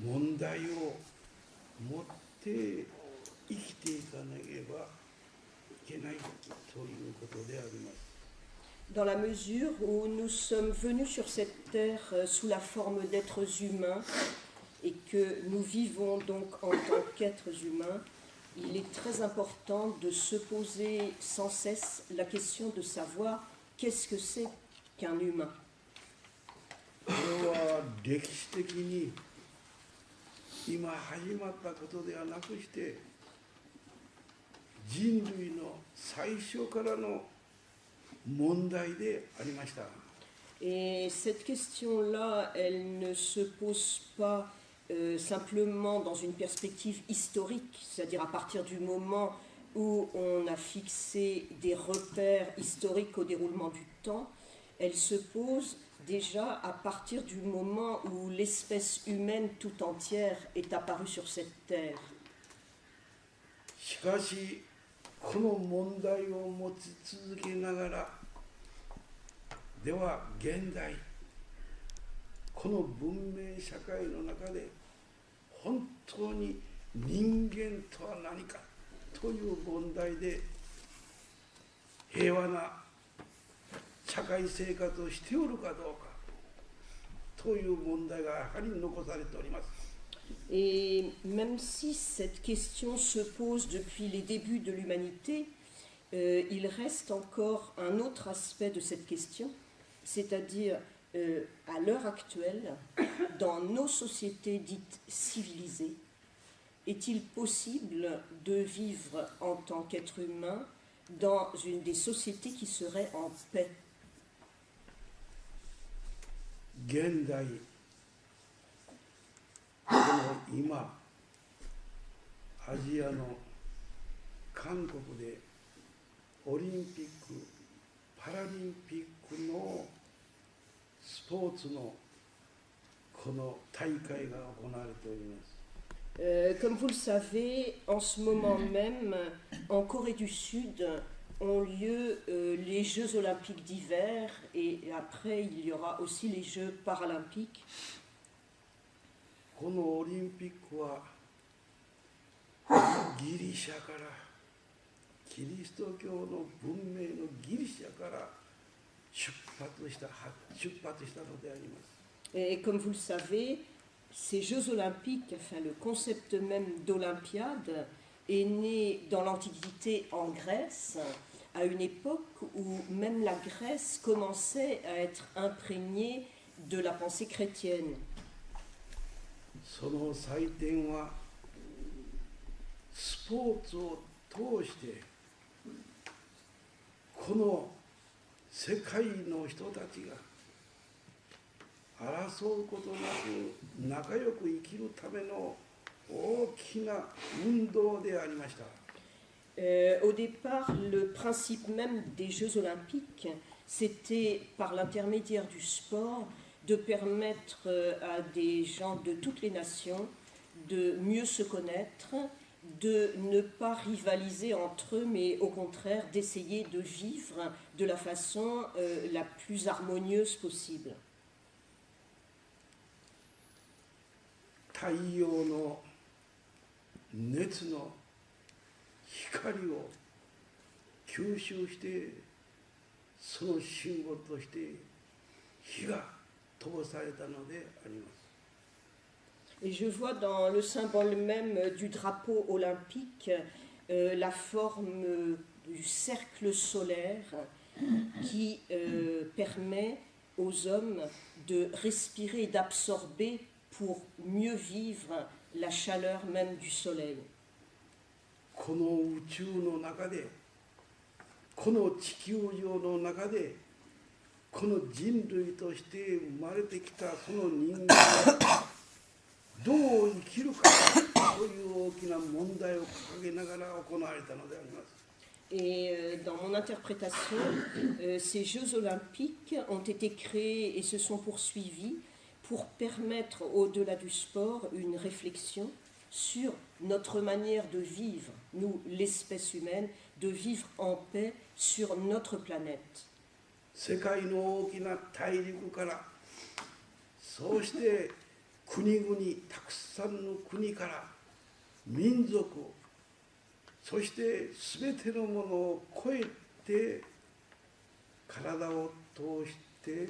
問題を持って生きていかなければいけないということであります。Dans la mesure où nous sommes venus sur cette terre sous la forme d'êtres humains et que nous vivons donc en tant qu'êtres humains, il est très important de se poser sans cesse la question de savoir qu'est-ce que c'est qu'un humain. これは歴史的に今始まったことではなくして、人類の最初からの問題でありました。 Et cette question-là, elle ne se pose pas simplement dans une perspective historique, c'est-à-dire à partir du moment où on a fixé des repères historiques au déroulement du temps, elle se pose déjà à partir du moment où l'espèce humaine tout entière est apparue sur cette terre. しかしこの問題を持ち続けながら、では現代この文明社会の中で本当に人間とは何かという問題で平和な社会生活をしておるかどうかという問題がやはり残されております。 Et même si cette question se pose depuis les débuts de l'humanité, il reste encore un autre aspect de cette question, c'est-à-dire à l'heure actuelle, dans nos sociétés dites civilisées, est-il possible de vivre en tant qu'être humain dans une des sociétés qui seraient en paix? 現代この今アジアの韓国でオリンピック・パラリンピックのスポーツのこの大会が行われております。 Comme vous le savez, en ce moment même, en Corée du Sud, ont lieu les Jeux olympiques d'hiver et après il y aura aussi les Jeux paralympiques. このオリンピックはギリシャからキリスト教の文明のギリシャから出発したのであります。 Et comme vous le savez, ces Jeux olympiques, enfin le concept même d'Olympiade, est né dans l'Antiquité en Grèce, à une époque où même la Grèce commençait à être imprégnée de la pensée chrétienne. その祭典はスポーツを通してこの世界の人たちが争うことなく仲良く生きるための大きな運動でありました。 Au départ, le principe même des Jeux olympiques, c'était par l'intermédiaire du sport de permettre à des gens de toutes les nations de mieux se connaître, de ne pas rivaliser entre eux, mais au contraire d'essayer de vivre de la façon la plus harmonieuse possible. 太陽の熱の光を吸収してそのシンボルとして火が飛ばされたのであります。 Et je vois dans le symbole même du drapeau olympique la forme du cercle solaire qui permet aux hommes de respirer et d'absorber pour mieux vivre la chaleur même du soleil. この宇宙の中でこの地球上の中でこの人類として生まれてきたその人間がどう生きるかという大きな問題を掲げながら行われたのであります。 Et dans mon interprétation, ces Jeux olympiques ont été créés et se sont poursuivis pour permettre, au-delà du sport, une réflexion sur notre manière de vivre, nous, l'espèce humaine, de vivre en paix sur notre planète. 世界の大きな大陸からそうして国々たくさんの国から民族そして全てのものを超えて体を通して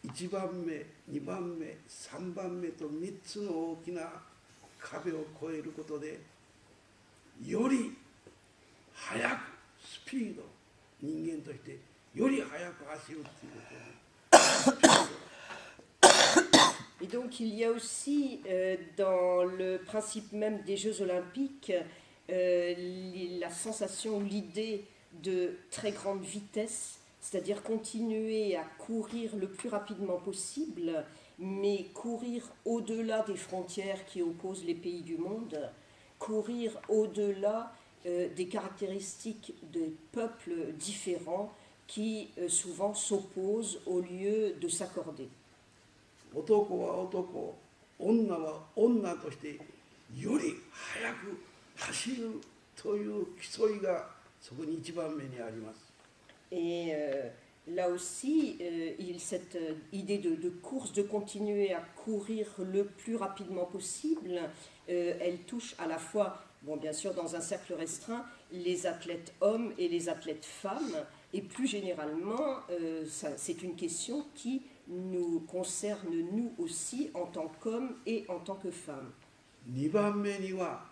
1番目2番目3番目と3つの大きな壁を越えることでより速くスピード人間としてより速く走るということで Et donc il y a aussi dans le principe même des Jeux olympiques la sensation, l'idée de très grande vitesse, c'est-à-dire continuer à courir le plus rapidement possible, mais courir au-delà des frontières qui opposent les pays du monde, courir au-delà des caractéristiques de peuples différents qui souvent s'opposent au lieu de s'accorder. 男は男、女は女としてより速く走るという競いがそこに一番目にあります。Et là aussi, cette idée de course, de continuer à courir le plus rapidement possible, elle touche à la fois, bon, bien sûr dans un cercle restreint, les athlètes hommes et les athlètes femmes, et plus généralement, c'est une question qui nous concerne nous aussi en tant qu'hommes et en tant que femmes. 2番目には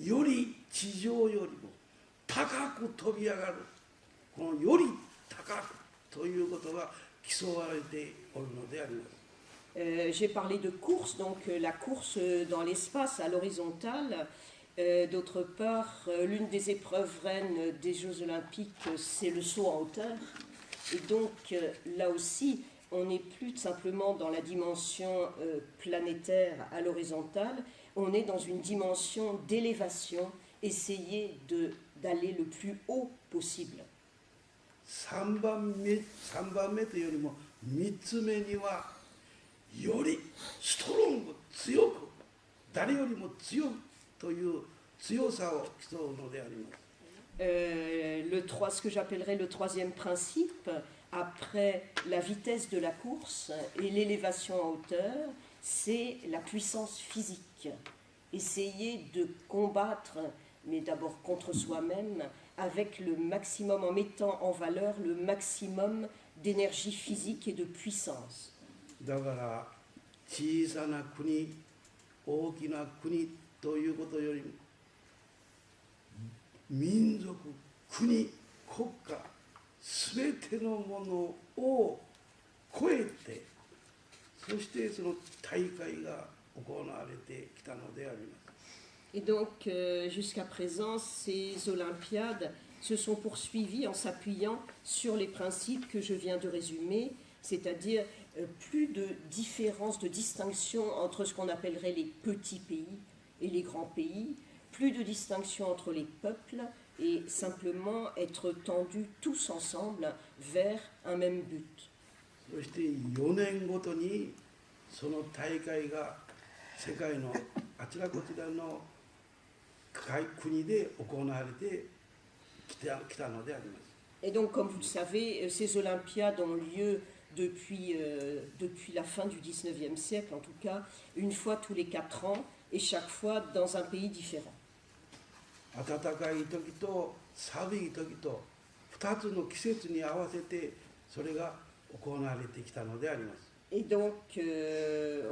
より地上よりも高く飛び上がるこのより高くということが競われておるのであります。J'ai parlé de course, donc la course dans l'espace à l'horizontale. D'autre part, l'une des épreuves reines des Jeux olympiques, c'est le saut en hauteur. Et donc là aussi, on n'est plus simplement dans la dimension planétaire à l'horizontale, on est dans une dimension d'élévation, essayer d'aller le plus haut possible. 3番目というよりも3つ目にはよりストロング強く誰よりも強いという強さを競うのであります。Ce que j'appellerais le troisième principe, après la vitesse de la course et l'élévation en hauteur, c'est la puissance physique. Essayer de combattre, mais d'abord contre soi-même, avec le maximum, en mettant en valeur le maximum d'énergie physique et de puissance. だから小さな国、大きな国ということよりも民族、国、国家すべてのものを超えてそしてその大会が行われてきたのであります。Et donc, jusqu'à présent, ces Olympiades se sont poursuivies en s'appuyant sur les principes que je viens de résumer, c'est-à-dire plus de différence, de distinction entre ce qu'on appellerait les petits pays et les grands pays, plus de distinction entre les peuples et simplement être tendus tous ensemble vers un même but. そして4年ごとにその大会が世界のあちらこちらの国で行われてきたのであります。Et donc, comme vous le savez, ces Olympiades ont lieu depuis la fin du 19e siècle, en tout cas, une fois tous les 4 ans, et chaque fois dans un pays différent. 暖かい時と寒い時と2つの季節に合わせてそれが行われてきたのであります。Et donc,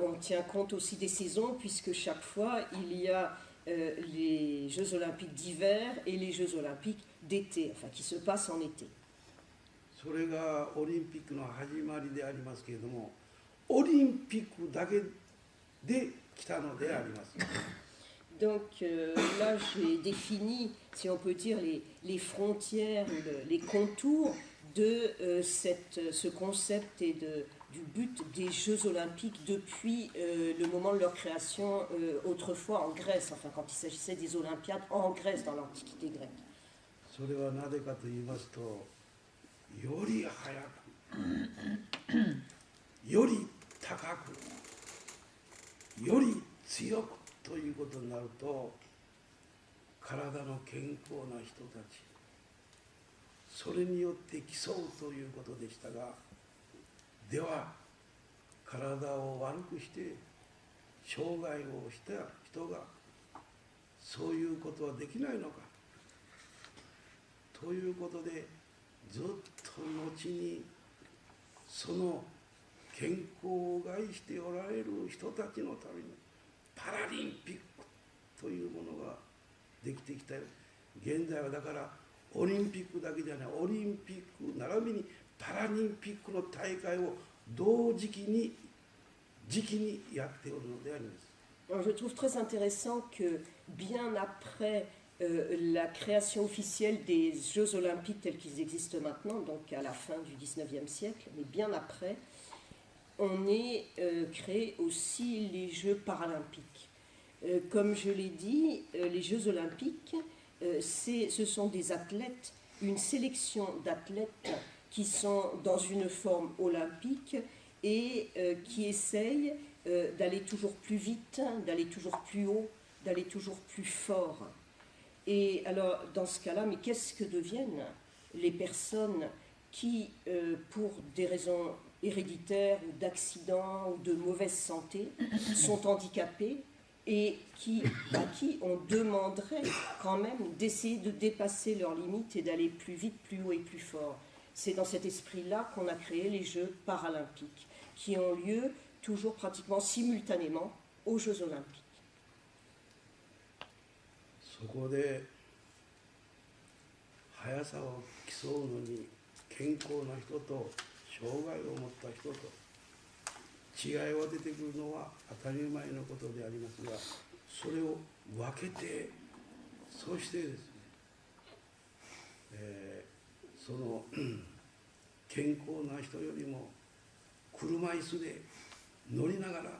on tient compte aussi des saisons, puisque chaque fois, il y a les Jeux olympiques d'hiver et les Jeux olympiques d'été, enfin qui se passent en été. それがオリンピックの始まりでありますけれども、オリンピックだけで来たのであります。Donc là, j'ai défini, si on peut dire, les frontières, les contours de ce concept et du but des Jeux olympiques depuis le moment de leur création autrefois en Grèce, enfin quand il s'agissait des Olympiades en Grèce dans l'Antiquité grecque. それはなぜかと言いますと、より速く、より高く、より強くということになると、体の健康な人たち、それによって競うということでしたが、では体を悪くして障害をした人がそういうことはできないのかということで、ずっと後にその健康を害しておられる人たちのためにパラリンピックというものができてきたよ。現在はだからオリンピックだけじゃない、オリンピック並びにパラリンピックの大会を同時期にやっておるのであります。Alors, je trouve très intéressant que bien après la création officielle des Jeux Olympiques tels qu'ils existent maintenant, donc à la fin du XIXe siècle, mais bien après, on ait créé aussi les Jeux paralympiques. Comme je l'ai dit, les Jeux Olympiques, ce sont des athlètes, une sélection d'athlètes qui sont dans une forme olympique et qui essayent d'aller toujours plus vite, d'aller toujours plus haut, d'aller toujours plus fort. Et alors, dans ce cas-là, mais qu'est-ce que deviennent les personnes qui, pour des raisons héréditaires ou d'accidents ou de mauvaise santé, sont handicapées et à qui on demanderait quand même d'essayer de dépasser leurs limites et d'aller plus vite, plus haut et plus fort. C'est dans cet esprit-là qu'on a créé les Jeux paralympiques, qui ont lieu toujours pratiquement simultanément aux Jeux olympiques. そこで速さを競うのに健康な人と障害を持った人と違いは出てくるのは当たり前のことでありますが、それを分けて、そしてですね、その健康な人よりも車椅子で乗りながら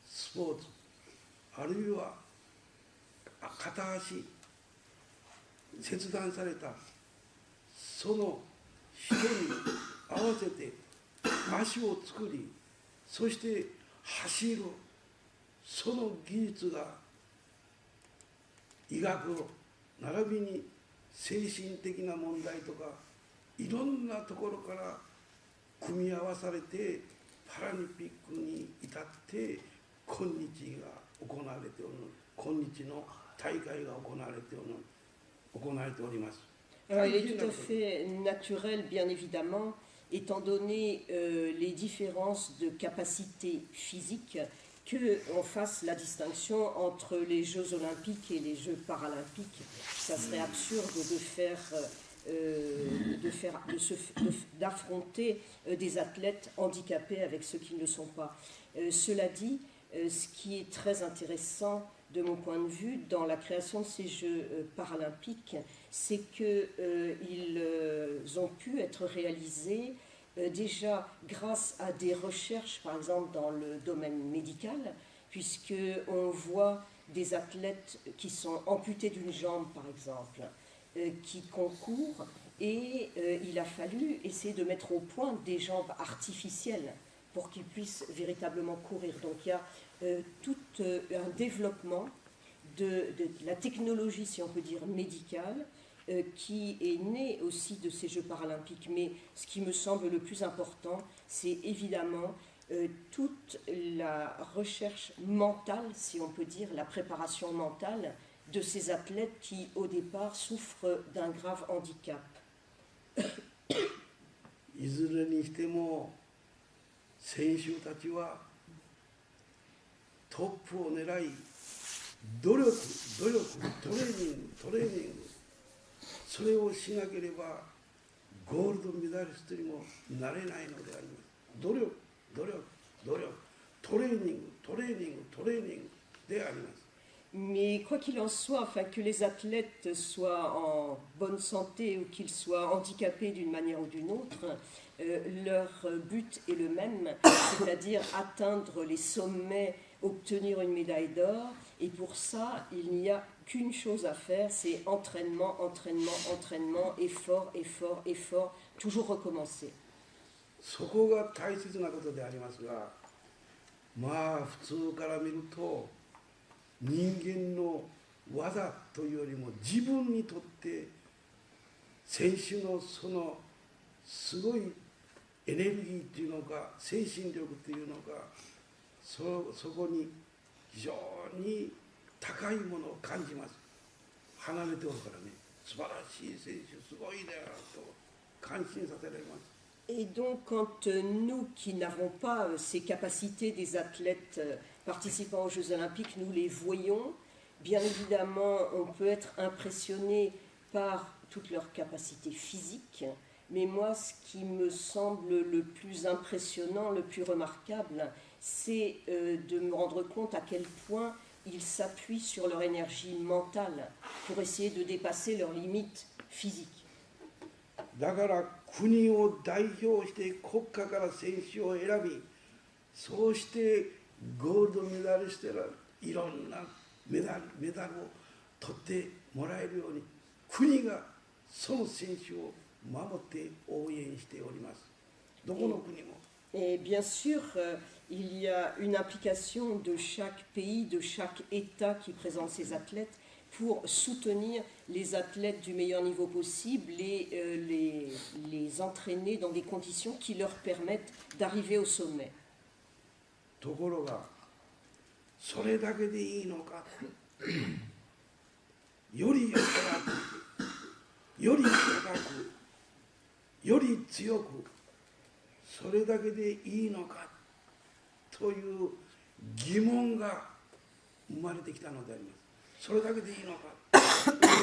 スポーツ、あるいは片足切断されたその人に合わせて足を作り、そして走る、その技術が医学並びに精神的な問題とかいろんなところから組み合わされてパラリンピックに至って今日が行われておる、今日の大会が行われております。Alors, il est tout à fait naturel, bien évidemment, étant donné les différences de capacité physique, qu'on fasse la distinction entre les Jeux olympiques et les Jeux paralympiques. Ça serait absurde d'affronter des athlètes handicapés avec ceux qui ne le sont pas. Cela dit, ce qui est très intéressant de mon point de vue dans la création de ces Jeux paralympiques, c'est qu'ils ont pu être réalisés déjà grâce à des recherches, par exemple dans le domaine médical, puisqu'on voit des athlètes qui sont amputés d'une jambe, par exemple, qui concourent, et il a fallu essayer de mettre au point des jambes artificielles pour qu'ils puissent véritablement courir. Donc il y a tout un développement de la technologie, si on peut dire, médicale, qui est né aussi de ces Jeux paralympiques. Mais ce qui me semble le plus important, c'est évidemment toute la recherche mentale, si on peut dire, la préparation mentale de ces athlètes qui, au départ, souffrent d'un grave handicap. いずれにしても選手たちはトップを狙い努力トレーニングそれをしなければゴールドメダリストにもなれないのであります。努力トレーニングであります。 Mais quoi qu'il en soit, enfin que les athlètes soient en bonne santé ou qu'ils soient handicapés d'une manière ou d'une autre, leur but est le même, c'est-à-dire atteindre les sommets, obtenir une médaille d'or. Et pour ça, il n'y a qu'une chose à faire, c'est entraînement, effort, toujours recommencer. そこが大切なことでありますが、まあ普通から見ると人間の技というよりも自分にとって選手のそのすごいエネルギーっていうのか精神力っていうのか、そこに非常に高いものを感じます。離れておるからね、素晴らしい選手すごいねと感心させられます。Et donc, quand nous qui n'avons pas ces capacités des athlètes participant aux Jeux Olympiques, nous les voyons, bien évidemment, on peut être impressionné par toutes leurs capacités physiques, mais moi, ce qui me semble le plus impressionnant, le plus remarquable, c'est de me rendre compte à quel point ils s'appuient sur leur énergie mentale pour essayer de dépasser leurs limites physiques. だから国を代表して国家から選手を選び、そうしてゴールドメダリストらいろんなメダルを取ってもらえるように、国がその選手を守って応援しております。どこの国も。Et bien sûr, il y a une implication de chaque pays, de chaque État qui présente ses athlètes pour soutenir les athlètes du meilleur niveau possible et les entraîner dans des conditions qui leur permettent d'arriver au sommet. ところが、それだけでいいのか、より高く、より高く、より強く、それだけでいいのかという疑問が生まれてきたのであります。それだけでいいのか。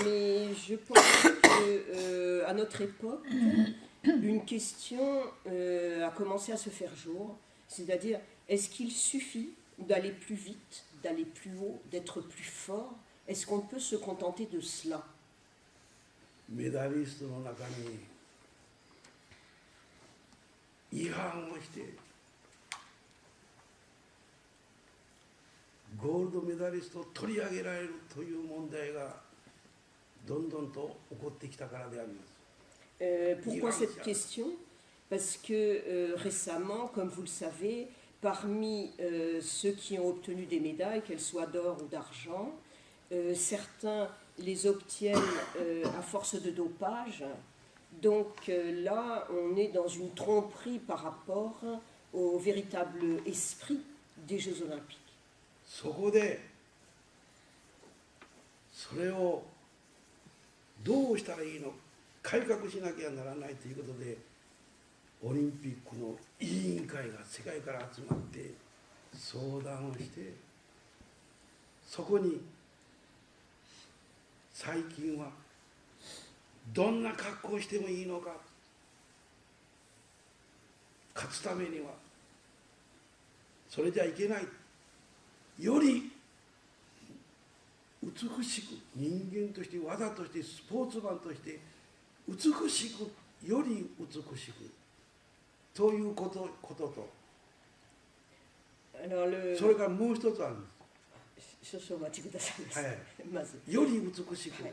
Mais je pense qu'à notre époque, une question a commencé à se faire jour, c'est-à-dire, est-ce qu'il suffit d'aller plus vite, d'aller plus haut, d'être plus fort? Est-ce qu'on peut se contenter de cela? メダリストの中に違反をしてゴールドメダリストを取り上げられるという問題がどんどんと起こってきたからであります。Pourquoi cette question? Parce que récemment, comme vous le savez, parmi ceux qui ont obtenu des médailles, qu'elles soient d'or ou d'argent, certains les obtiennent à force de dopage. Donc là, on est dans une tromperie par rapport au véritable esprit des Jeux Olympiques. そこでそれをどうしたらいいのか改革しなきゃならないということで、オリンピックの委員会が世界から集まって相談をして、そこに最近はどんな格好をしてもいいのか、勝つためにはそれじゃいけない、より美しく人間として技としてスポーツマンとして美しく、より美しくということと、それからもう一つあるんです。少々お待ちくださいませ。まずより美しく、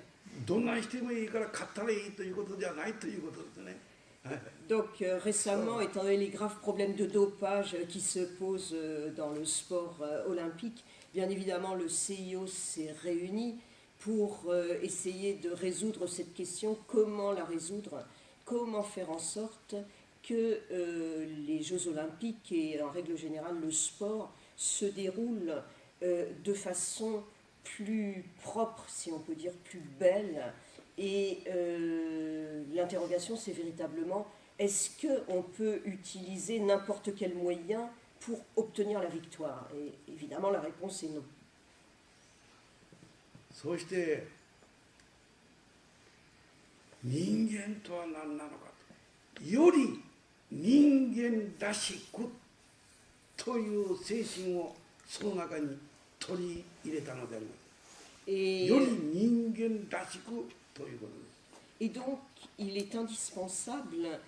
どんなしてもいいから勝ったらいいということじゃないということですね。Donc récemment, étant donné les graves problèmes de dopage qui se posent dans le sport olympique, bien évidemment le CIO s'est réuni pour essayer de résoudre cette question. Comment la résoudre? Comment faire en sorte que les Jeux olympiques et en règle générale le sport se déroulent de façon plus propre, si on peut dire plus belle. Et l'interrogation, c'est véritablement, est-ce qu'on peut utiliser n'importe quel moyen pour obtenir la victoire? Et évidemment, la réponse est non. そして人間とは何なのかと、より人間らしくという精神をその中に取り入れたのであります。より人間らしくということです。Et donc, il est indispensable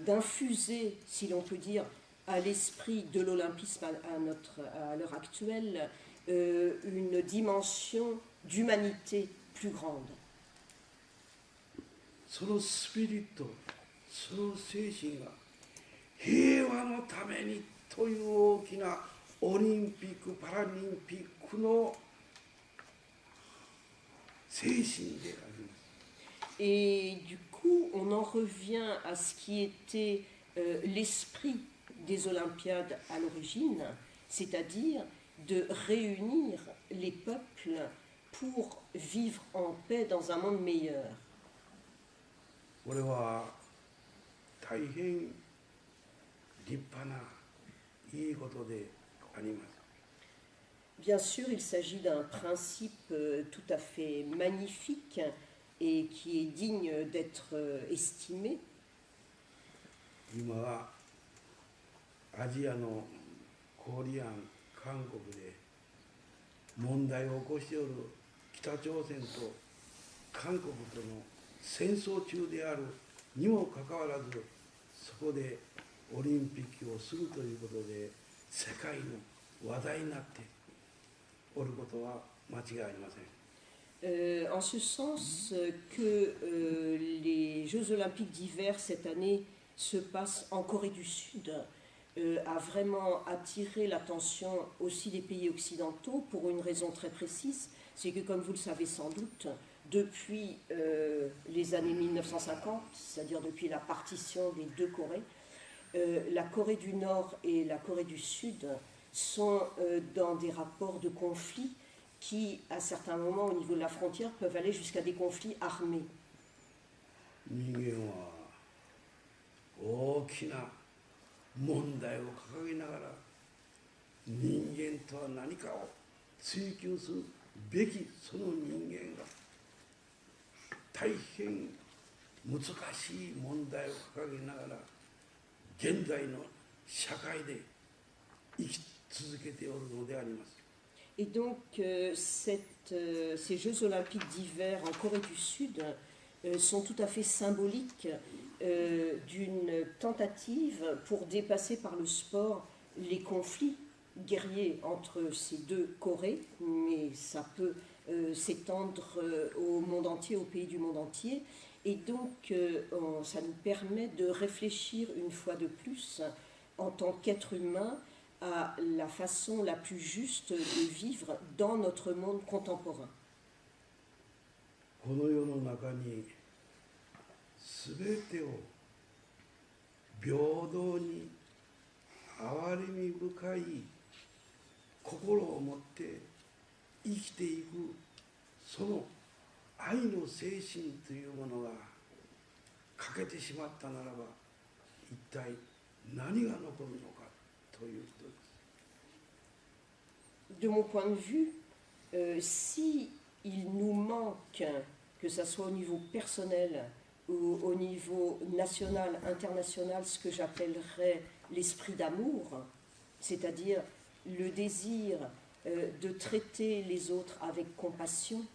d'infuser, si l'on peut dire, à l'esprit de l'olympisme à l'heure actuelle, une dimension d'humanité plus grande. そのスピリット、その精神が平和のためにという大きなオリンピック・パラリンピックの精神であります。Et du coup, on en revient à ce qui était l'esprit des Olympiades à l'origine, c'est-à-dire de réunir les peuples pour vivre en paix dans un monde meilleur. これは大変立派ないいことであります。 Bien sûr, il s'agit d'un principe tout à fait magnifique et qui est digne d'être estimé. 今はアジアのコリアン、韓国で問題を起こしておる北朝鮮と韓国との戦争中であるにもかかわらず、そこでオリンピックをするということで世界の話題になっておることは間違いありません。En ce sens que les Jeux olympiques d'hiver cette année se passent en Corée du Sud a vraiment attiré l'attention aussi des pays occidentaux pour une raison très précise, c'est que comme vous le savez sans doute, depuis les années 1950, c'est-à-dire depuis la partition des deux Corées, la Corée du Nord et la Corée du Sud sont dans des rapports de conflit qui, à certains moments au niveau de la frontière, peuvent aller jusqu'à des conflits armés. 人間は大きな問題を掲げながら人間とは何かを追求するべきその人間が大変難しい問題を掲げながら現在の社会で生き続けておるのであります。 Et donc, ces Jeux olympiques d'hiver en Corée du Sud sont tout à fait symboliques d'une tentative pour dépasser par le sport les conflits guerriers entre ces deux Corées, mais ça peut s'étendre au monde entier, au pays du monde entier. Et donc, ça nous permet de réfléchir une fois de plus, en tant qu'être humain, à la façon la plus juste de vivre dans notre monde contemporain. この世の中に全てを平等に憐れみ深い心を持って生きていくその愛の精神というものが欠けてしまったならば一体何が残るのかということです。 De mon point de vue, si il nous manque, que ce soit au niveau personnel ou au niveau national, international, ce que j'appellerais l'esprit d'amour, c'est-à-dire le désir de traiter les autres avec compassion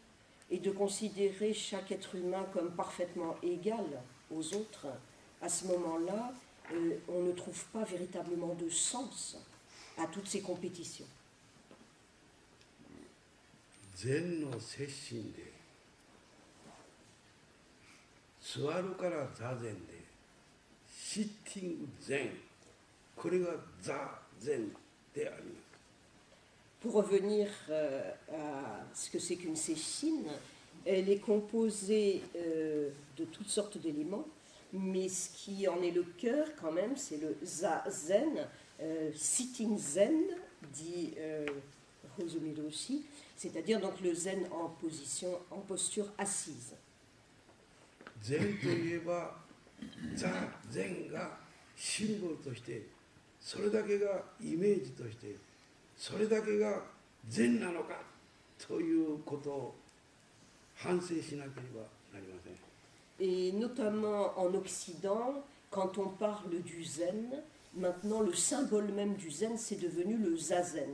et de considérer chaque être humain comme parfaitement égal aux autres, à ce moment-là, on ne trouve pas véritablement de sens à toutes ces compétitions. 禅の摂心で座るから座禅でシッティング禅、これが座禅であります。 Pour revenir à ce que c'est qu'une séchine, elle est composée de toutes sortes d'éléments, mais ce qui en est le cœur quand même, c'est le zazen, sitting zen, dit Hosomido aussi, c'est-à-dire donc le zen en posture assise. 禅といえば座禅がシンボルとしてそれだけがイメージとしてそれだけが禅なのかということを反省しなければなりません。 Et notamment en Occident, quand on parle du zen, maintenant le symbole même du zen, c'est devenu le zazen,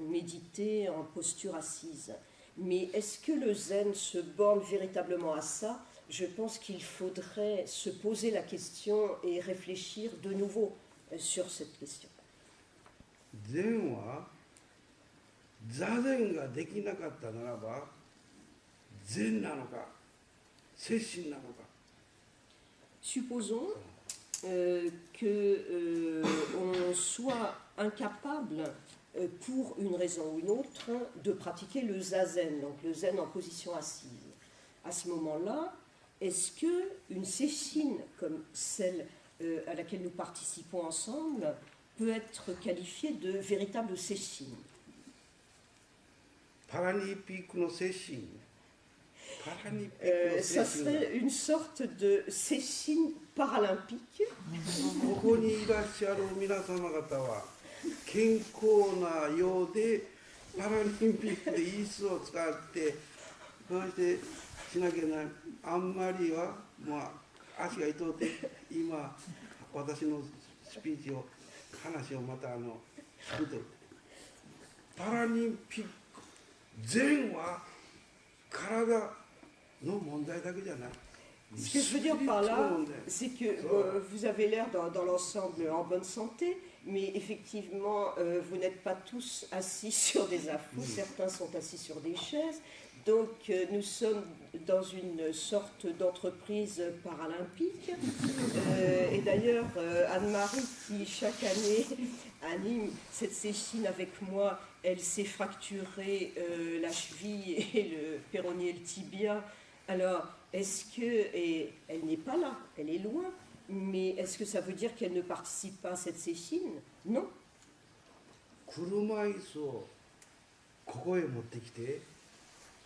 méditer en posture assise. Mais est-ce que le zen se borne véritablement à ça? Je pense qu'il faudrait se poser la question et réfléchir de nouveau sur cette question. 禅は座禅ができなかったならば禅なのか摂心なのか。 Supposons qu'on soit incapable, pour une raison ou une autre, de pratiquer le zazen, donc le zen en position assise. À ce moment-là, est-ce qu'une séchine comme celle à laquelle nous participons ensemble peut être qualifiée de véritable sesshin. パラリンピックの精神。パラリンピックの精 Ça 神が serait une sorte de sesshin paralympique. ここにいらっしゃる皆様方は健康なようでパラリンピックで椅子を使ってそしてしなきゃないあんまりは、まあ、足が痛うて今私のスピーチを話をまた聞くとパラリンピック全は体の問題だけじゃない。 Ce que je veux dire par là, c'est que vous avez l'air dans l'ensemble en bonne santé, mais effectivement, vous n'êtes pas tous assis sur des affous, certains sont assis sur des chaises. Donc, nous sommes dans une sorte d'entreprise paralympique. Et d'ailleurs, Anne-Marie, qui chaque année anime cette séchine avec moi, elle s'est fracturé la cheville et le péroné et le tibia. Alors, est-ce que, et elle n'est pas là, elle est loin, mais est-ce que ça veut dire qu'elle ne participe pas à cette séchine? Non. 車椅子をここへ持ってきて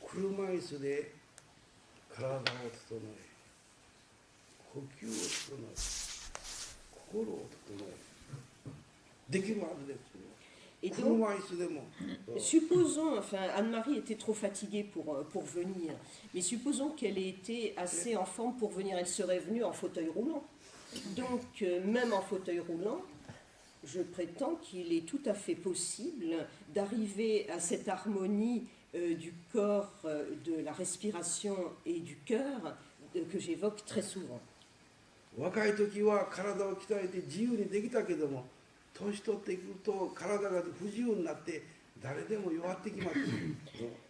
車椅子で体を整え呼吸を整え心を整えできるはずですよ。 Et 車 donc, 椅子でも supposons, enfin, Anne-Marie était trop fatiguée pour venir, mais supposons qu'elle ait été assez en forme pour venir, elle serait venue en fauteuil roulant. Donc, même en fauteuil roulant, je prétends qu'il est tout à fait possible d'arriver à cette harmonie du corps, de la respiration et du cœur que j'évoque très souvent. 若い時は体を鍛えて自由にできたけども年取っていくと体が不自由になって誰でも弱ってきます。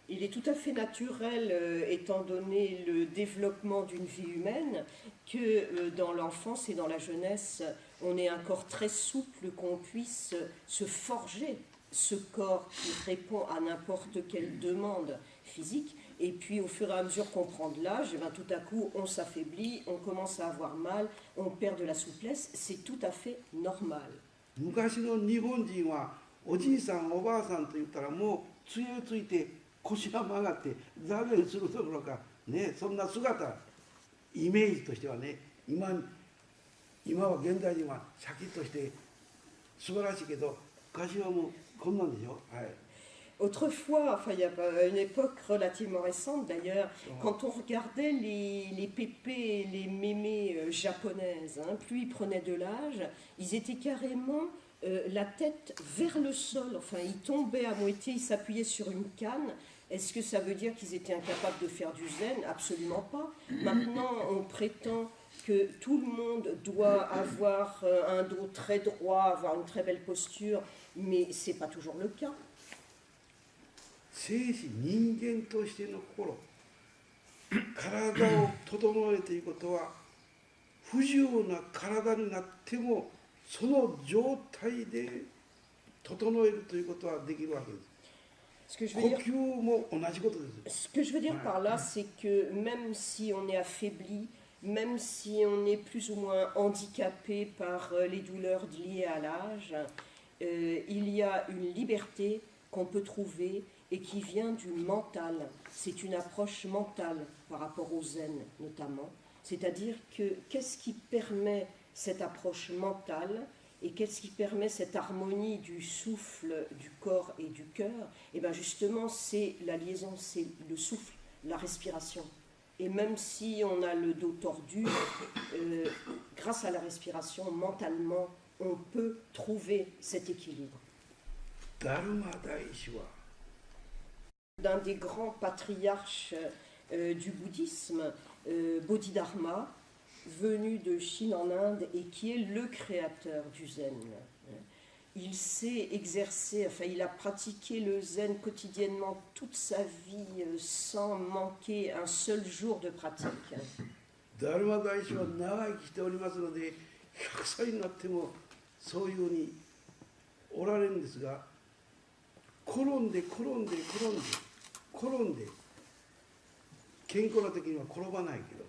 Il est tout à fait naturel, étant donné le développement d'une vie humaine, que dans l'enfance et dans la jeunesse, on ait un corps très souple, qu'on puisse se forger ce corps qui répond à n'importe quelle demande physique. Et puis au fur et à mesure qu'on prend de l'âge, eh bien, tout à coup on s'affaiblit, on commence à avoir mal, on perd de la souplesse, c'est tout à fait normal. 昔の日本人はおじいさんおばあさんと言ったらもう杖をついて腰が曲がって座禅するどころかねそんな姿イメージとしてはね今は現代人はシャキッとして素晴らしいけど昔はもうこんなんでしょ。はい。 Autrefois, enfin il y a une époque relativement récente d'ailleurs, quand on regardait les pépés, les mémés japonaises, hein, plus ils prenaient de l'âge, ils étaient carrément la tête vers le sol, enfin ils tombaient à moitié, ils s'appuyaient sur une canne. Est-ce que ça veut dire qu'ils étaient incapables de faire du zen? Absolument pas. Maintenant, on prétend que tout le monde doit avoir un dos très droit, avoir une très belle posture, mais ce n'est pas toujours le cas. 生死人間としての心体を整えていくことは不自由な体になってもその状態で整えるということはできるわけです。 Ce que je 呼 veux dire, 吸も同じことです。 ce que je veux dire par là, c'est que même si on est affaibli, même si on est plus ou moins handicapé par les douleurs liées à l'âge, il y a une liberté qu'on peut trouver et qui vient du mental. C'est une approche mentale par rapport au zen notamment. C'est-à-dire que qu'est-ce qui permet cette approche mentale et qu'est-ce qui permet cette harmonie du souffle, du corps et du cœur? Et bien justement, c'est la liaison, c'est le souffle, la respiration. Et même si on a le dos tordu, grâce à la respiration, mentalement, on peut trouver cet équilibre. ダルマ大師は D'un des grands patriarches du bouddhisme, Bodhidharma, venu de Chine en Inde et qui est le créateur du zen. Il s'est exercé, enfin il a pratiqué le zen quotidiennement toute sa vie sans manquer un seul jour de pratique. ダルマ大師は長生きしておりますので100歳になってもそういうふうにおられるんですが転んで健康な時には転ばないけど、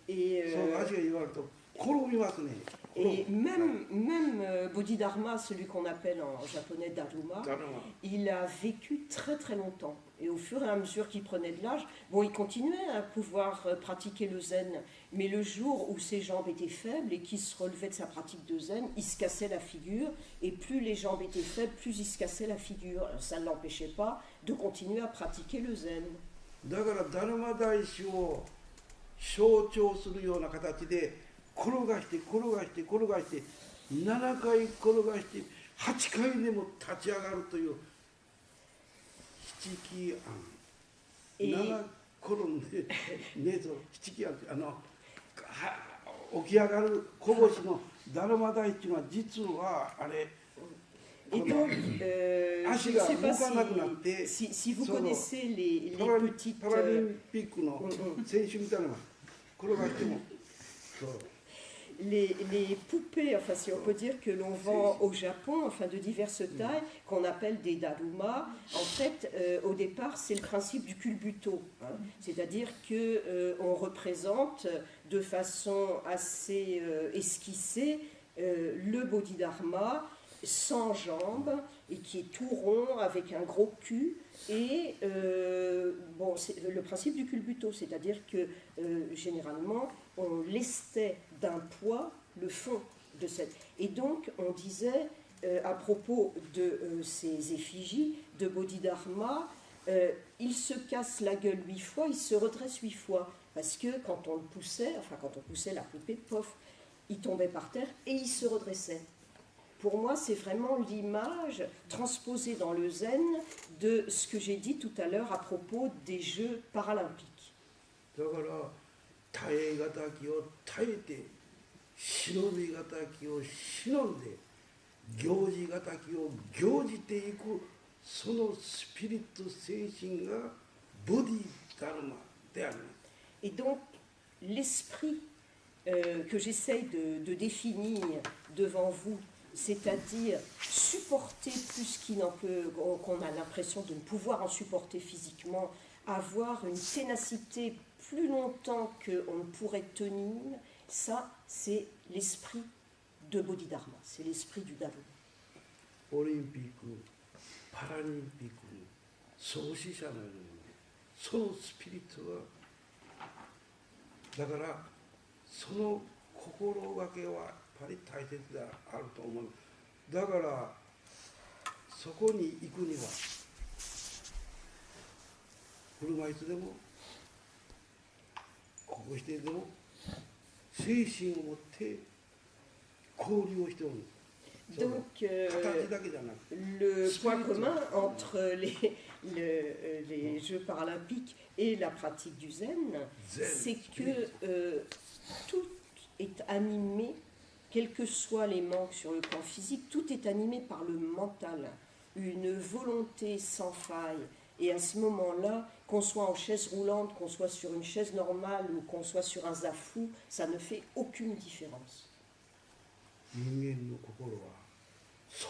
Et そう足が言われると転びますね。 Et même Bodhidharma, celui qu'on appelle en japonais Daruma, だからまあ il a vécu très très longtemps. Et au fur et à mesure qu'il prenait de l'âge, bon, il continuait à pouvoir pratiquer le zen, mais le jour où ses jambes étaient faibles et qu'il se relevait de sa pratique de zen, il se cassait la figure, et plus les jambes étaient faibles, plus il se cassait la figure. Alors, ça ne l'empêchait pas de continuer à pratiquer le zen. だからダルマ大師を象徴するような形で転がして転がして転がして7回転がして8回でも立ち上がるという七気案7転んでねぞ七気案って起き上がるこぼしのダルマ大師は実はあれ Et donc, je ne sais pas si vous その connaissez les パラリ petites... パラリンピックの選手みたいなのが転がしてもそう Les poupées, enfin si on peut dire que l'on vend au Japon, enfin de diverses tailles, qu'on appelle des daruma, en fait, au départ, c'est le principe du culbuto, hein. C'est-à-dire qu'on représente de façon assez esquissée le Bodhidharma sans jambes et qui est tout rond avec un gros cul. Et bon, c'est le principe du culbuto, c'est-à-dire que généralement on lestait d'un poids le fond de cette. Et donc on disait à propos de ces effigies de Bodhidharma, il se casse la gueule 8 fois, il se redresse 8 fois. Parce que quand on le poussait, enfin quand on poussait la poupée, pof, il tombait par terre et il se redressait. Pour moi, c'est vraiment l'image transposée dans le zen de ce que j'ai dit tout à l'heure à propos des Jeux paralympiques. だから耐え難きを耐えて忍び難きを忍んで行事難きを行じていくそのスピリット精神がボディダルマであります。 Et donc, l'esprit que j'essaye de définir devant vous, c'est-à-dire supporter plus qu'on a l'impression de ne pouvoir en supporter physiquement, avoir une ténacité plus longtemps qu'on ne pourrait tenir, ça, c'est l'esprit de Bodhidharma, c'est l'esprit du Dharma. オリンピックパラリンピックの創始者のようにそのスピリットはだからその心がけはやっぱり大切であると思う。だからそこに行くには車椅子でもここしてでも精神を持って交流をしておる。 Donc, 形だけじゃなくて le point commun entre les Jeux paralympiques et la pratique du zen, c'est que tout est animé, quels que soient les manques sur le plan physique, tout est animé par le mental, une volonté sans faille. Et à ce moment-là, qu'on soit en chaise roulante, qu'on soit sur une chaise normale ou qu'on soit sur un zafu, ça ne fait aucune différence. 人間の心はそ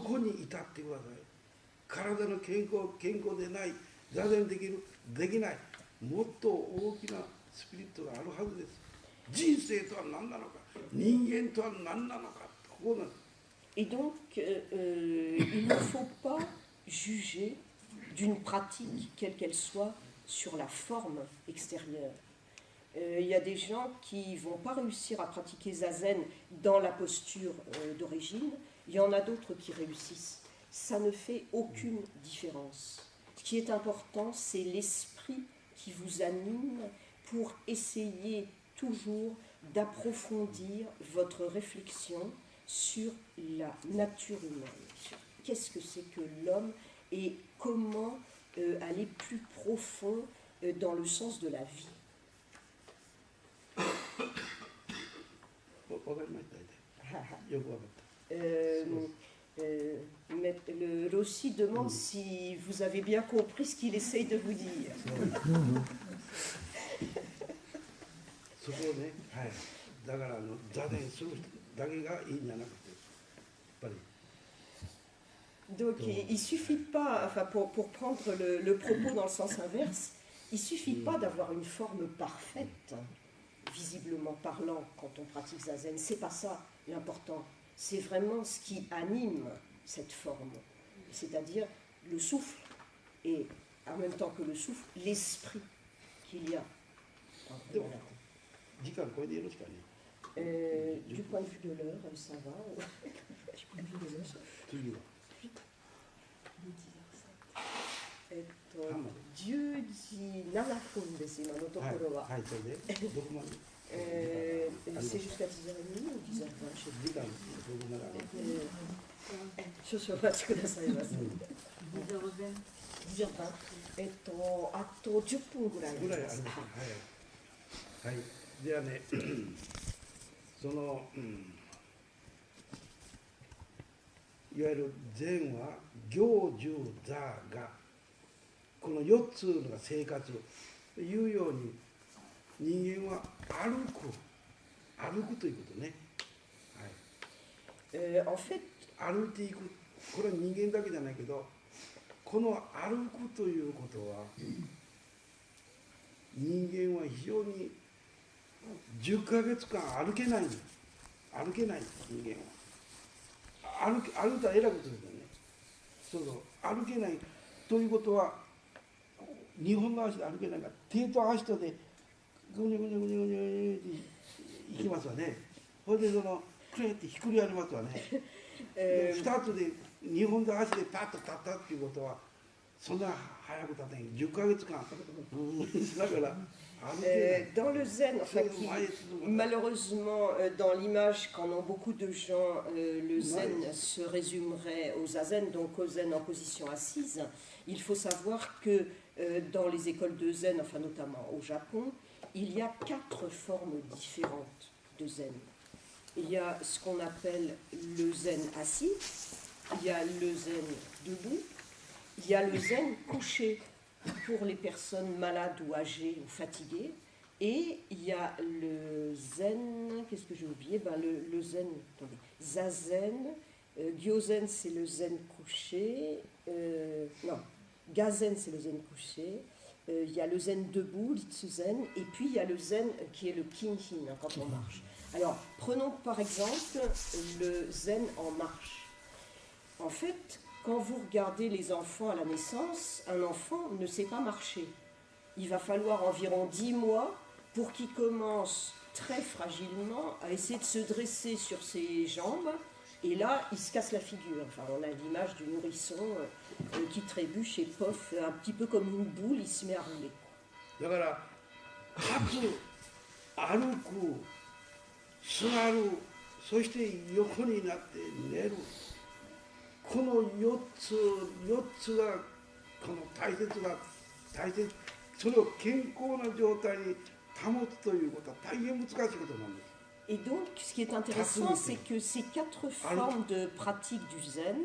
こに至ってください。体の健康でない座禅できないもっと大きなスピリットがあるはずです。人生とは何なのか人間とは何なのかここなんです。 Et donc, il ne faut pas juger d'une pratique, quelle qu'elle soit, sur la forme extérieure. Il y a des gens qui ne vont pas réussir à pratiquer zazen dans la posture d'origine. Il y en a d'autres qui réussissent. Ça ne fait aucune différence. Ce qui est important, c'est l'esprit qui vous anime pour essayer toujours d'approfondir votre réflexion sur la nature humaine, sur qu'est-ce que c'est que l'homme et comment aller plus profond dans le sens de la vie. わかりましたね。よくわかった。 Mais le Rossi demande si vous avez bien compris ce qu'il essaye de vous dire. そこをね、はい、だから座禅する人だけがいいんじゃなくて、やっぱり。 Donc il ne suffit pas, enfin pour prendre le propos dans le sens inverse, il ne suffit pas d'avoir une forme parfaite. visiblement parlant quand on pratique zazen. C'est pas ça l'important. C'est vraiment ce qui anime cette forme, c'est-à-dire le souffle et en même temps que le souffle, l'esprit qu'il y a. Donc, 時間これでよろしかね。Du point de vue de l'heure, ça va. Du point de vue de l'heure. 次は。10時7分です今のところは。はい、それでどこまでc'est jusqu'à 10h30 ou 10h20 je sais 時間どこまで少々お待ちくださいませ。10h20。あと10分ぐらいあります。ぐらいあります。はい。はい。ではね、その、いわゆる禅は行住座がこの4つのが生活というように人間は歩くということね。En fait, 歩いていく、これは人間だけじゃないけど、この歩くということは人間は非常に10ヶ月間歩けない人間は歩いたら偉いことですよね。そう歩けないということは日本の足で歩けないから手と足とでぐにゅぐにゅぐにゅぐにゅっていきますわね。それでクレってひっくり返りますわね。2つで日本の足でパッと立ったっていうことはそんな早く立てん10ヶ月間だから。dans le zen, enfin, malheureusement, dans l'image qu'en ont beaucoup de gens, le zen se résumerait au zazen, donc au zen en position assise. Il faut savoir que dans les écoles de zen, enfin notamment au Japon, il y a 4 formes différentes de zen. Il y a ce qu'on appelle le zen assis, il y a le zen debout, il y a le zen couché pour les personnes malades ou âgées ou fatiguées. Et il y a le zen, qu'est-ce que j'ai oublié, le zen, attendez, zazen, gyozen c'est le zen couché, non, gazen c'est le zen couché, il y a le zen debout, l'itsuzen, et puis il y a le zen qui est le kinhin quand on marche. Alors prenons par exemple le zen en marche. En fait, quand vous regardez les enfants à la naissance, un enfant ne sait pas marcher. Il va falloir environ 10 mois pour qu'il commence très fragilement à essayer de se dresser sur ses jambes. Et là, il se casse la figure. Enfin, on a l'image du nourrisson qui trébuche et pof, un petit peu comme une boule, il se met à rouler. だから、立つ、歩く、座る、そして横になって寝る。この4つがこの大切それを健康な状態に保つということは大変難しいことなんです。Et donc, ce qui est intéressant, c'est que ces 4 formes de pratique du zen,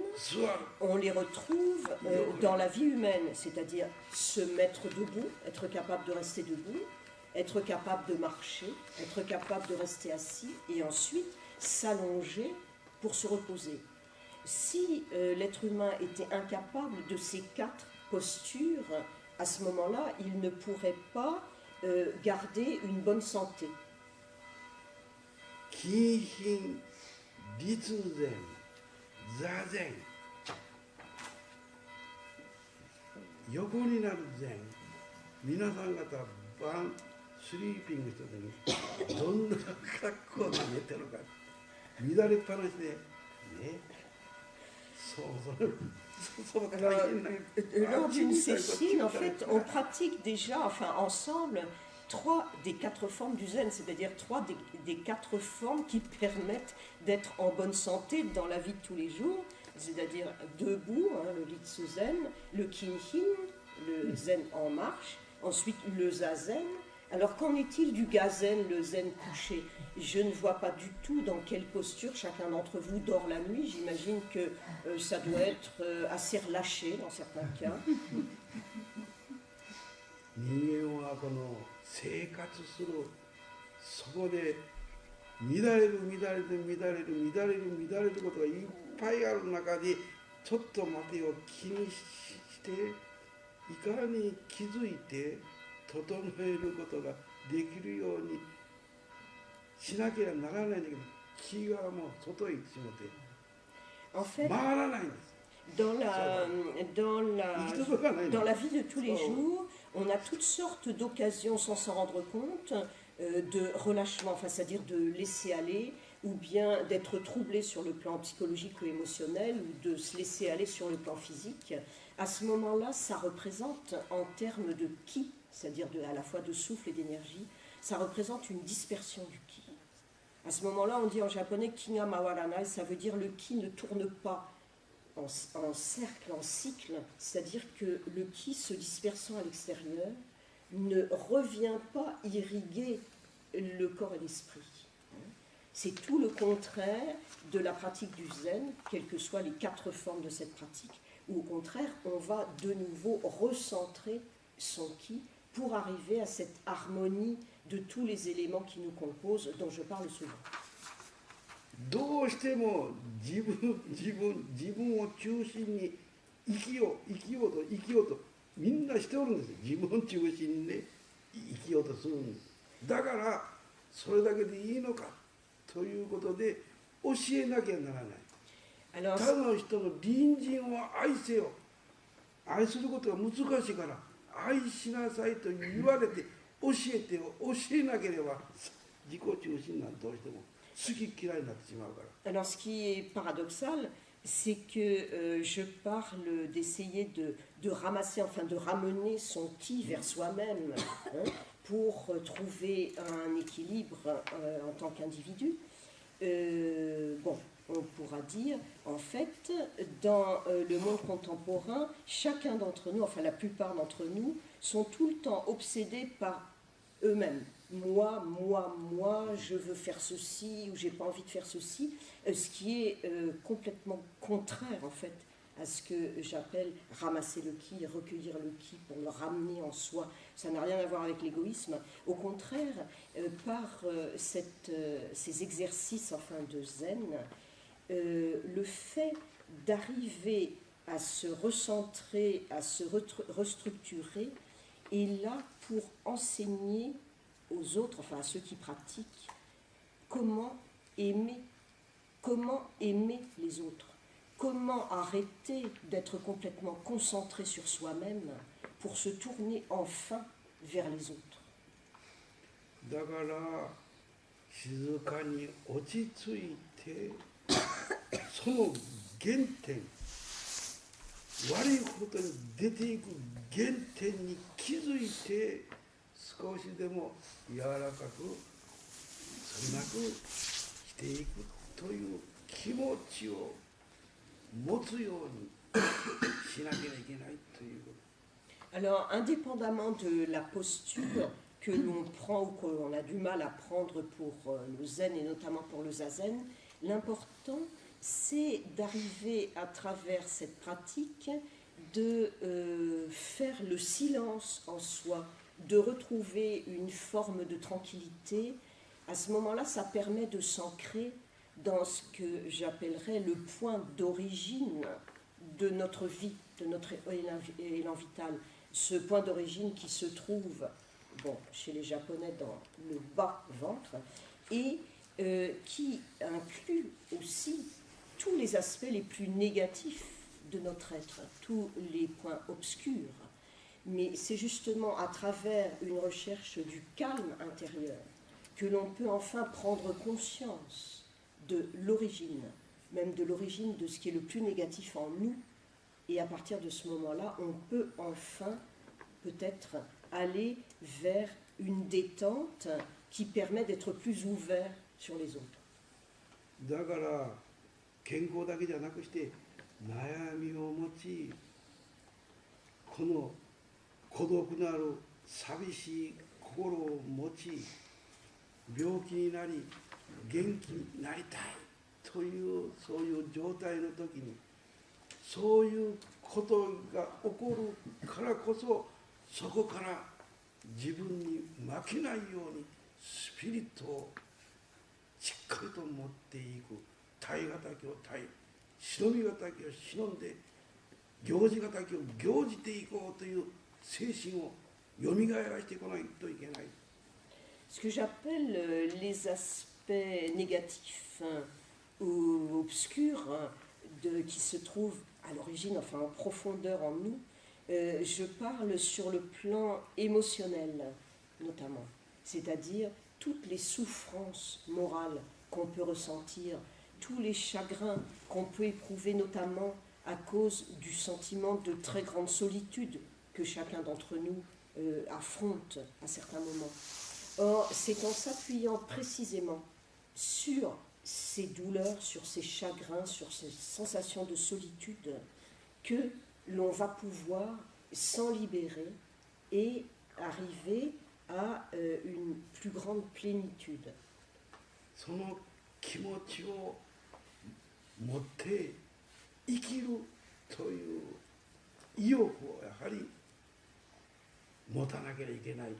on les retrouve dans la vie humaine, c'est-à-dire se mettre debout, être capable de rester debout, être capable de marcher, être capable de rester assis, et ensuite s'allonger pour se reposer. Si l'être humain était incapable de ces 4 postures, à ce moment-là, il ne pourrait pas garder une bonne santé. 近品、立禅、座禅、横になる禅、皆さん方晩スリーピングした時にどんな格好で寝てるか乱れっぱなしでね。Alors, lors d'une session, en fait, on pratique déjà, enfin ensemble, 3 des 4 formes du zen, c'est-à-dire 3 des 4 formes qui permettent d'être en bonne santé dans la vie de tous les jours, c'est-à-dire debout, le litsu zen, le kinhin, le zen en marche, ensuite le zazen. Alors qu'en est-il du gazen, le zen couché? Je ne vois pas du tout dans quelle posture chacun d'entre vous dort la nuit. J'imagine que ça doit être assez relâché dans certains cas. 人間はこの生活するそこで乱れることがいっぱいある中でちょっと待てよ気にしていかに気づいて整えることができるようにしなければならないんだけど、気がもう外へ行ってしまって En fait, 回らないんです。 dans la, dans la, 行き届かないんで dans す。 la vie de tous les jours, on a toutes sortes d'occasions sans s'en rendre compte, de relâchement, enfin, c'est-à-dire de laisser aller, ou bien d'être troublé sur le plan psychologique ou émotionnel, ou de se laisser aller sur le plan physique. À ce moment-là, ça représente, en termes de ki, c'est-à-dire à la fois de souffle et d'énergie, ça représente une dispersion du ki. À ce moment-là, on dit en japonais ki ga mawaranai, ça veut dire le ki ne tourne pas en cercle, en cycle, c'est-à-dire que le ki se dispersant à l'extérieur ne revient pas irriguer le corps et l'esprit. C'est tout le contraire de la pratique du zen, quelles que soient les 4 formes de cette pratique, où au contraire, on va de nouveau recentrer son ki pour arriver à cette harmonie de tous les éléments qui nous composent, dont je parle souvent. どうしても自分を中心に生きようとみんなしておるんですよ。自分を中心にね生きようとするんです。だからそれだけでいいのかということで教えなきゃならない。 Alors, 他の人の隣人を愛せよ。愛することが難しいから愛しなさいと言われて教えなければ自己中心なんてどうしても alors, ce qui est paradoxal, c'est que je parle d'essayer de ramasser, enfin de ramener son ki vers soi-même, hein, pour trouver un équilibre en tant qu'individu. Bon, on pourra dire, en fait, dans le monde contemporain, chacun d'entre nous, enfin la plupart d'entre nous, sont tout le temps obsédés par eux-mêmes. Moi, je veux faire ceci ou j'ai pas envie de faire ceci, ce qui est complètement contraire en fait à ce que j'appelle ramasser le ki, recueillir le ki pour le ramener en soi. Ça n'a rien à voir avec l'égoïsme. Au contraire, par ces exercices enfin de zen, le fait d'arriver à se recentrer, à se restructurer, est là pour enseigner aux autres, enfin à ceux qui pratiquent, comment aimer les autres, comment arrêter d'être complètement concentré sur soi-même pour se tourner enfin vers les autres. だから静かに落ち着いてその原点悪いことに出ていく原点に気づいて少しでも柔らかくそれなくしていくという気持ちを持つようにしなきゃいけないということ。 Alors, indépendamment de la posture que l'on prend ou qu'on a du mal à prendre pour le zen et notamment pour le zazen, l'important c'est d'arriver à travers cette pratique de faire le silence en soi, de retrouver une forme de tranquillité. À ce moment-là, ça permet de s'ancrer dans ce que j'appellerais le point d'origine de notre vie, de notre élan vital. Ce point d'origine qui se trouve, bon, chez les Japonais dans le bas ventre et qui inclut aussi tous les aspects les plus négatifs de notre être, tous les points obscurs. Mais c'est justement à travers une recherche du calme intérieur que l'on peut enfin prendre conscience de l'origine, même de l'origine de ce qui est le plus négatif en nous. Et à partir de ce moment-là, on peut enfin peut-être aller vers une détente qui permet d'être plus ouvert sur les autres. だから健康だけじゃなくして悩みを持ちこの孤独なる寂しい心を持ち病気になり元気になりたいというそういう状態の時にそういうことが起こるからこそそこから自分に負けないようにスピリットをしっかりと持っていく耐え難きを耐え忍び難きを忍んで行事難きを行じていこうという精神をよみがえらせていかないといけない。 Ce que j'appelle les aspects aspects négatifs ou obscurs qui se trouvent à l'origine, enfin en profondeur en nous, je parle sur le plan émotionnel notamment, c'est-à-dire toutes les souffrances morales qu'on peut ressentir, tous les chagrins qu'on peut éprouver notamment à cause du sentiment de très grande solitude que chacun d'entre nous affronte à certains moments. Or, c'est en s'appuyant précisément sur ces douleurs, sur ces chagrins, sur ces sensations de solitude, que l'on va pouvoir s'en libérer et arriver à une plus grande plénitude. その気持ちを持って生きるという意欲をやはり持たなければいけない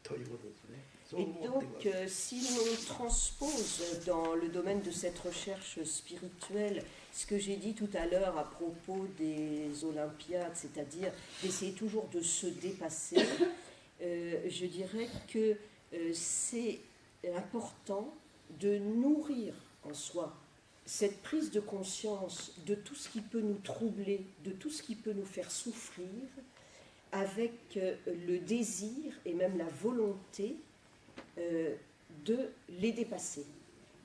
ということですね。Et donc, si l'on transpose dans le domaine de cette recherche spirituelle ce que j'ai dit tout à l'heure à propos des Olympiades, c'est-à-dire d'essayer toujours de se dépasser, je dirais que c'est important de nourrir en soi cette prise de conscience de tout ce qui peut nous troubler, de tout ce qui peut nous faire souffrir, avec le désir et même la volonté de les dépasser.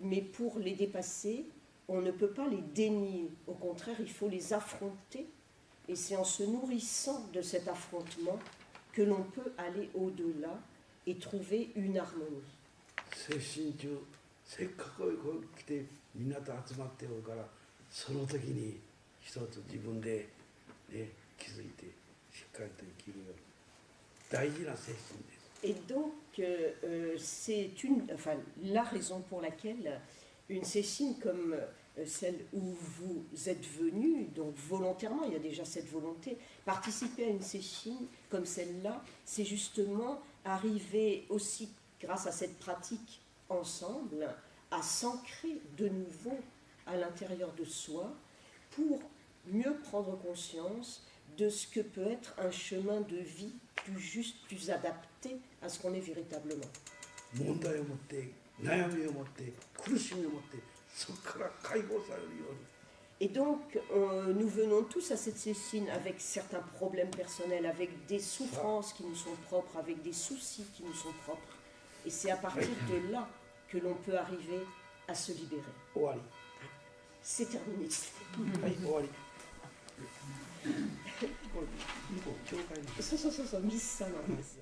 Mais pour les dépasser, on ne peut pas les dénier. Au contraire, il faut les affronter. Et c'est en se nourrissant de cet affrontement que l'on peut aller au-delà et trouver une harmonie. 精神中せっかくこう来てみんなと集まっておるからその時に一つ自分で、ね、気づいてしっかりと生きるように大事な精神です。 Et donc, c'est la raison pour laquelle une session comme celle où vous êtes venu, donc volontairement, il y a déjà cette volonté, participer à une session comme celle-là, c'est justement arriver aussi, grâce à cette pratique ensemble, à s'ancrer de nouveau à l'intérieur de soi pour mieux prendre conscience de ce que peut être un chemin de vie plus juste, plus adapté à ce qu'on est véritablement. 問題を持って悩みを持って苦しみを持ってそこから解放されるように Et donc, nous venons tous à cette session avec certains problèmes personnels, avec des souffrances qui nous sont propres, avec des soucis qui nous sont propres. Et c'est à partir de là que l'on peut arriver à se libérer. 終わり C'est terminé. はい終わりこれ向こう教会のそう、ミッサなんです。